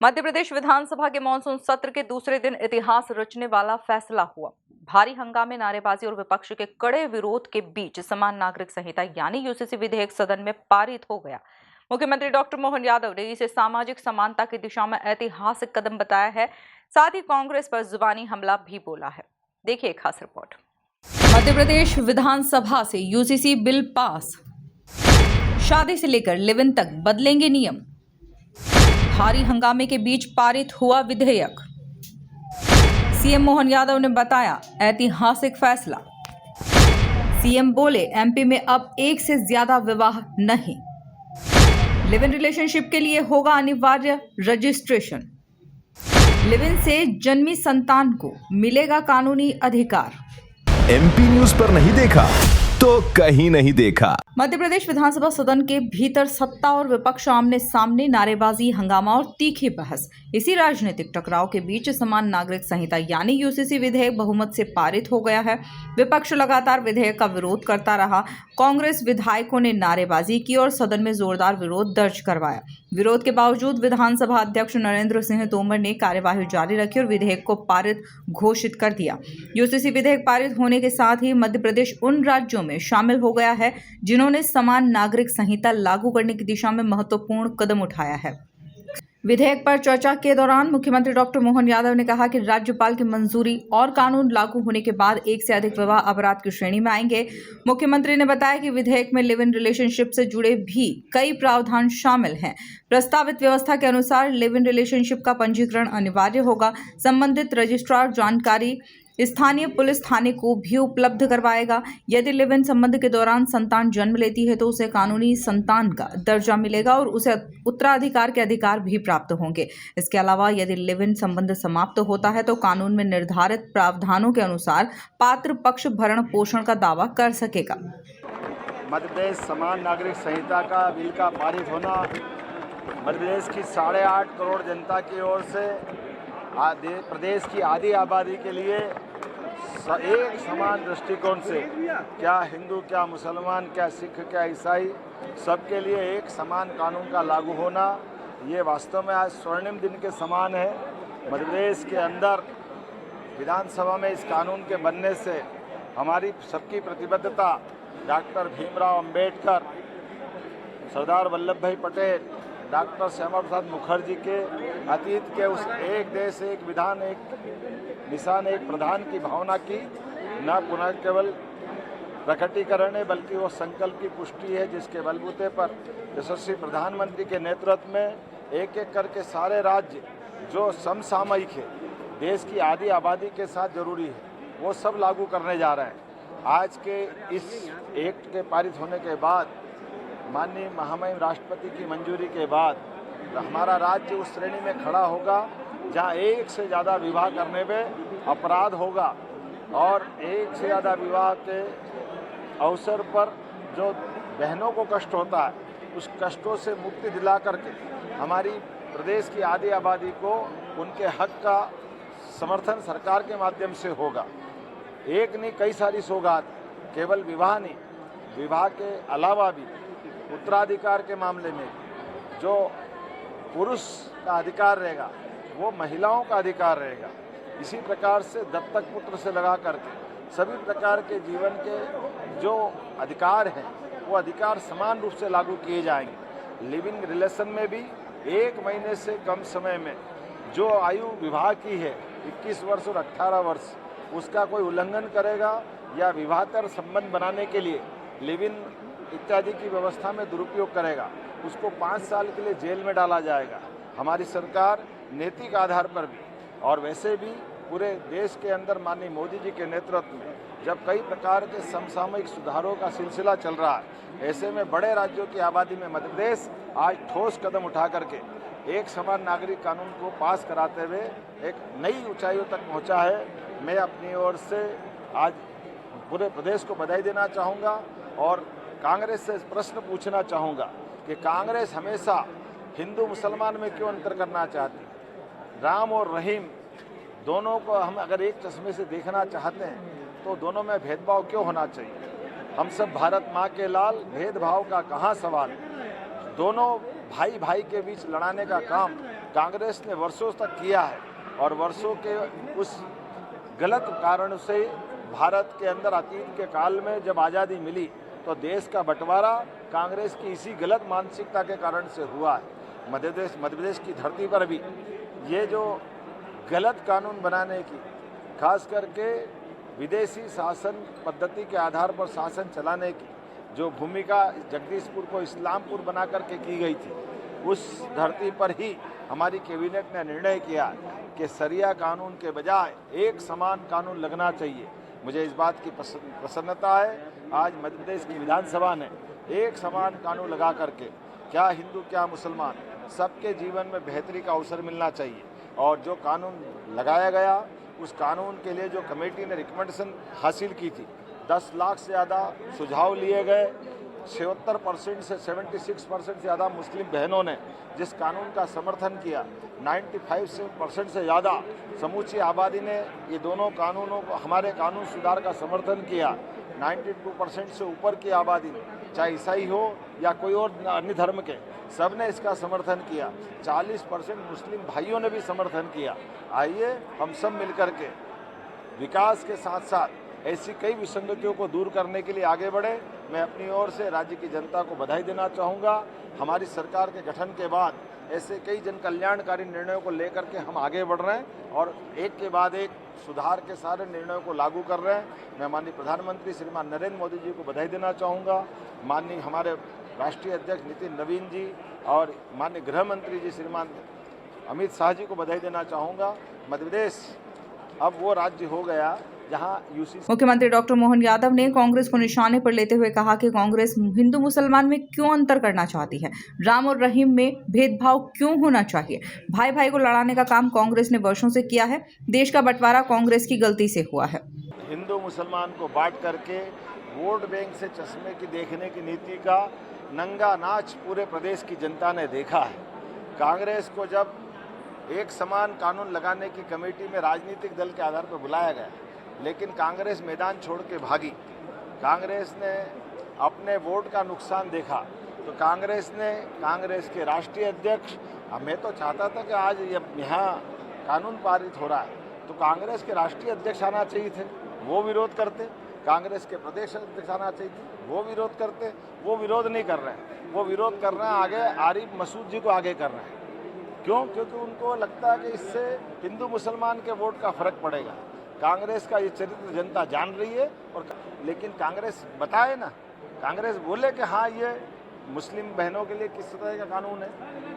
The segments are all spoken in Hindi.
मध्य प्रदेश विधानसभा के मानसून सत्र के दूसरे दिन इतिहास रचने वाला फैसला हुआ। भारी हंगामे, नारेबाजी और विपक्ष के कड़े विरोध के बीच समान नागरिक संहिता यानी यूसीसी विधेयक सदन में पारित हो गया। मुख्यमंत्री डॉक्टर मोहन यादव ने इसे सामाजिक समानता की दिशा में ऐतिहासिक कदम बताया है। साथ ही कांग्रेस पर जुबानी हमला भी बोला है। देखिए एक खास रिपोर्ट। मध्य प्रदेश विधानसभा से यूसीसी बिल पास। शादी से लेकर लिव इन तक बदलेंगे नियम। भारी हंगामे के बीच पारित हुआ विधेयक। सीएम मोहन यादव ने बताया ऐतिहासिक फैसला। सीएम बोले एमपी में अब एक से ज्यादा विवाह नहीं। लिव इन रिलेशनशिप के लिए होगा अनिवार्य रजिस्ट्रेशन। लिव इन से जन्मी संतान को मिलेगा कानूनी अधिकार। एमपी न्यूज पर नहीं देखा तो कहीं नहीं देखा। मध्य प्रदेश विधानसभा सदन के भीतर सत्ता और विपक्ष आमने सामने, नारेबाजी, हंगामा और तीखी बहस। इसी राजनीतिक टकराव के बीच समान नागरिक संहिता यानी यूसीसी विधेयक बहुमत से पारित हो गया है। विपक्ष लगातार विधेयक का विरोध करता रहा। कांग्रेस विधायकों ने नारेबाजी की और सदन में जोरदार विरोध दर्ज करवाया। विरोध के बावजूद विधानसभा अध्यक्ष नरेंद्र सिंह तोमर ने कार्यवाही जारी रखी और विधेयक को पारित घोषित कर दिया। यूसीसी विधेयक पारित होने के साथ ही मध्य प्रदेश उन राज्यों में शामिल हो गया है जिन्होंने समान नागरिक संहिता लागू करने की दिशा में महत्वपूर्ण कदम उठाया है। विधेयक पर चर्चा के दौरान मुख्यमंत्री डॉक्टर मोहन यादव ने कहा कि राज्यपाल की मंजूरी और कानून लागू होने के बाद एक से अधिक विवाह अपराध की श्रेणी में आएंगे। मुख्यमंत्री ने बताया कि विधेयक में लिव इन रिलेशनशिप से जुड़े भी कई प्रावधान शामिल हैं। प्रस्तावित व्यवस्था के अनुसार लिव इन रिलेशनशिप का पंजीकरण अनिवार्य होगा। संबंधित रजिस्ट्रार जानकारी स्थानीय पुलिस थाने को भी उपलब्ध करवाएगा। यदि लिव इन संबंध के दौरान संतान जन्म लेती है तो उसे कानूनी संतान का दर्जा मिलेगा और उसे उत्तराधिकार के अधिकार भी प्राप्त होंगे। इसके अलावा यदि लिव इन संबंध समाप्त होता है तो कानून में निर्धारित प्रावधानों के अनुसार पात्र पक्ष भरण पोषण का दावा कर सकेगा। मध्य प्रदेश समान नागरिक संहिता का बिल का पारित होना मध्य प्रदेश की 8.5 करोड़ जनता की ओर से प्रदेश की आधी आबादी के लिए एक समान दृष्टिकोण से, क्या हिंदू, क्या मुसलमान, क्या सिख, क्या ईसाई, सबके लिए एक समान कानून का लागू होना, ये वास्तव में आज स्वर्णिम दिन के समान है। मध्य प्रदेश के अंदर विधानसभा में इस कानून के बनने से हमारी सबकी प्रतिबद्धता डॉक्टर भीमराव अंबेडकर, सरदार वल्लभ भाई पटेल, डॉक्टर श्यामा प्रसाद मुखर्जी के अतीत के उस एक देश एक विधान एक निशान एक प्रधान की भावना की न पुनः केवल प्रकटीकरण है बल्कि वो संकल्प की पुष्टि है, जिसके बलबूते पर यशस्वी प्रधानमंत्री के नेतृत्व में एक एक करके सारे राज्य जो समसामयिक है, देश की आधी आबादी के साथ जरूरी है, वो सब लागू करने जा रहे हैं। आज के इस एक्ट के पारित होने के बाद, माननीय महामहिम राष्ट्रपति की मंजूरी के बाद हमारा राज्य उस श्रेणी में खड़ा होगा जहां एक से ज़्यादा विवाह करने में अपराध होगा और एक से ज़्यादा विवाह के अवसर पर जो बहनों को कष्ट होता है, उस कष्टों से मुक्ति दिला करके हमारी प्रदेश की आधी आबादी को उनके हक का समर्थन सरकार के माध्यम से होगा। एक नहीं, कई सारी सौगात, केवल विवाह नहीं, विवाह के अलावा भी उत्तराधिकार के मामले में जो पुरुष का अधिकार रहेगा वो महिलाओं का अधिकार रहेगा। इसी प्रकार से दत्तक पुत्र से लगा करके सभी प्रकार के जीवन के जो अधिकार हैं वो अधिकार समान रूप से लागू किए जाएंगे। लिविंग रिलेशन में भी 1 महीने से कम समय में जो आयु विवाह की है 21 वर्ष और 18 वर्ष, उसका कोई उल्लंघन करेगा या विवाहतर संबंध बनाने के लिए लिव इन इत्यादि की व्यवस्था में दुरुपयोग करेगा, उसको 5 साल के लिए जेल में डाला जाएगा। हमारी सरकार नैतिक आधार पर भी और वैसे भी पूरे देश के अंदर माननीय मोदी जी के नेतृत्व में जब कई प्रकार के समसामयिक सुधारों का सिलसिला चल रहा है, ऐसे में बड़े राज्यों की आबादी में मध्य प्रदेश आज ठोस कदम उठा करके एक समान नागरिक कानून को पास कराते हुए एक नई ऊंचाइयों तक पहुंचा है। मैं अपनी ओर से आज पूरे प्रदेश को बधाई देना चाहूँगा और कांग्रेस से प्रश्न पूछना चाहूँगा कि कांग्रेस हमेशा हिंदू मुसलमान में क्यों अंतर करना चाहती है। राम और रहीम दोनों को हम अगर एक चश्मे से देखना चाहते हैं तो दोनों में भेदभाव क्यों होना चाहिए। हम सब भारत माँ के लाल, भेदभाव का कहाँ सवाल। दोनों भाई भाई के बीच लड़ाने का काम कांग्रेस ने वर्षों तक किया है और वर्षों के उस गलत कारण से भारत के अंदर अतीत के काल में जब आज़ादी मिली तो देश का बंटवारा कांग्रेस की इसी गलत मानसिकता के कारण से हुआ है। मध्य प्रदेश की धरती पर भी ये जो गलत कानून बनाने की, खास करके विदेशी शासन पद्धति के आधार पर शासन चलाने की जो भूमिका जगदीशपुर को इस्लामपुर बना करके की गई थी, उस धरती पर ही हमारी कैबिनेट ने निर्णय किया कि शरिया कानून के बजाय एक समान कानून लगना चाहिए। मुझे इस बात की प्रसन्नता है, आज मध्य प्रदेश की विधानसभा ने एक समान कानून लगा करके, क्या हिंदू क्या मुसलमान, सबके जीवन में बेहतरी का अवसर मिलना चाहिए। और जो कानून लगाया गया, उस कानून के लिए जो कमेटी ने रिकमेंडेशन हासिल की थी, 10 लाख से ज़्यादा सुझाव लिए गए। 76% से 76% से ज़्यादा मुस्लिम बहनों ने जिस कानून का समर्थन किया, 95% से ज़्यादा समूची आबादी ने ये दोनों कानूनों को, हमारे कानून सुधार का समर्थन किया। 92% से ऊपर की आबादी ने, चाहे ईसाई हो या कोई और अन्य धर्म के, सब ने इसका समर्थन किया। 40% मुस्लिम भाइयों ने भी समर्थन किया। आइए हम सब मिलकर के विकास के साथ साथ ऐसी कई विसंगतियों को दूर करने के लिए आगे बढ़े। मैं अपनी ओर से राज्य की जनता को बधाई देना चाहूँगा। हमारी सरकार के गठन के बाद ऐसे कई जन कल्याणकारी निर्णयों को लेकर के हम आगे बढ़ रहे हैं और एक के बाद एक सुधार के सारे निर्णयों को लागू कर रहे हैं। मैं माननीय प्रधानमंत्री श्रीमान नरेंद्र मोदी जी को बधाई देना चाहूँगा, माननीय हमारे राष्ट्रीय अध्यक्ष नितिन नवीन जी और माननीय गृह मंत्री जी श्रीमान अमित शाह जी को बधाई देना चाहूँगा। मध्य प्रदेश अब वो राज्य हो गया जहां यूसीसी। मुख्यमंत्री डॉक्टर मोहन यादव ने कांग्रेस को निशाने पर लेते हुए कहा कि कांग्रेस हिंदू मुसलमान में क्यों अंतर करना चाहती है, राम और रहीम में भेदभाव क्यों होना चाहिए। भाई भाई को लड़ाने का काम कांग्रेस ने वर्षों से किया है। देश का बंटवारा कांग्रेस की गलती से हुआ है। हिंदू मुसलमान को बांट करके वोट बैंक से चश्मे की देखने की नीति का नंगा नाच पूरे प्रदेश की जनता ने देखा है। कांग्रेस को जब एक समान कानून लगाने की कमेटी में राजनीतिक दल के आधार पर बुलाया गया, लेकिन कांग्रेस मैदान छोड़ के भागी। कांग्रेस ने अपने वोट का नुकसान देखा तो कांग्रेस के राष्ट्रीय अध्यक्ष, मैं तो चाहता था कि आज यहाँ कानून पारित हो रहा है तो कांग्रेस के राष्ट्रीय अध्यक्ष आना चाहिए थे, वो विरोध करते। कांग्रेस के प्रदेश अध्यक्ष आना चाहिए थे, वो विरोध करते। वो विरोध नहीं कर रहे हैं, वो विरोध कर रहे हैं आगे आरिफ मसूद जी को आगे कर रहे हैं। क्यों? क्योंकि उनको लगता है कि इससे हिंदू मुसलमान के वोट का फर्क पड़ेगा। कांग्रेस का ये चरित्र जनता जान रही है और लेकिन कांग्रेस बताए ना, कांग्रेस बोले कि हाँ ये मुस्लिम बहनों के लिए किस तरह का कानून है।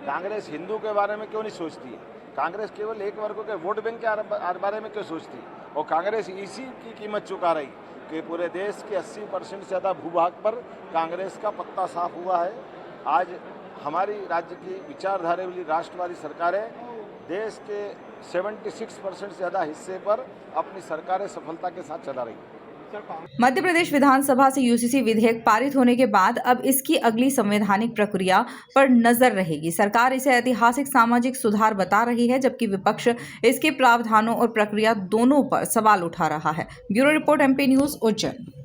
कांग्रेस हिंदू के बारे में क्यों नहीं सोचती है? कांग्रेस केवल एक वर्ग के वोट बैंक के बारे में क्यों सोचती है? और कांग्रेस इसी की कीमत चुका रही कि पूरे देश के 80% से ज़्यादा भूभाग पर कांग्रेस का पत्ता साफ हुआ है। आज हमारी राज्य की विचारधारा वाली राष्ट्रवादी सरकारें देश के 76% से ज़्यादा हिस्से पर अपनी सरकारें सफलता के साथ चला रही है। मध्य प्रदेश विधानसभा से यूसीसी विधेयक पारित होने के बाद अब इसकी अगली संवैधानिक प्रक्रिया पर नजर रहेगी। सरकार इसे ऐतिहासिक सामाजिक सुधार बता रही है, जबकि विपक्ष इसके प्रावधानों और प्रक्रिया दोनों पर सवाल उठा रहा है। Bureau report, MP news, Ujjain.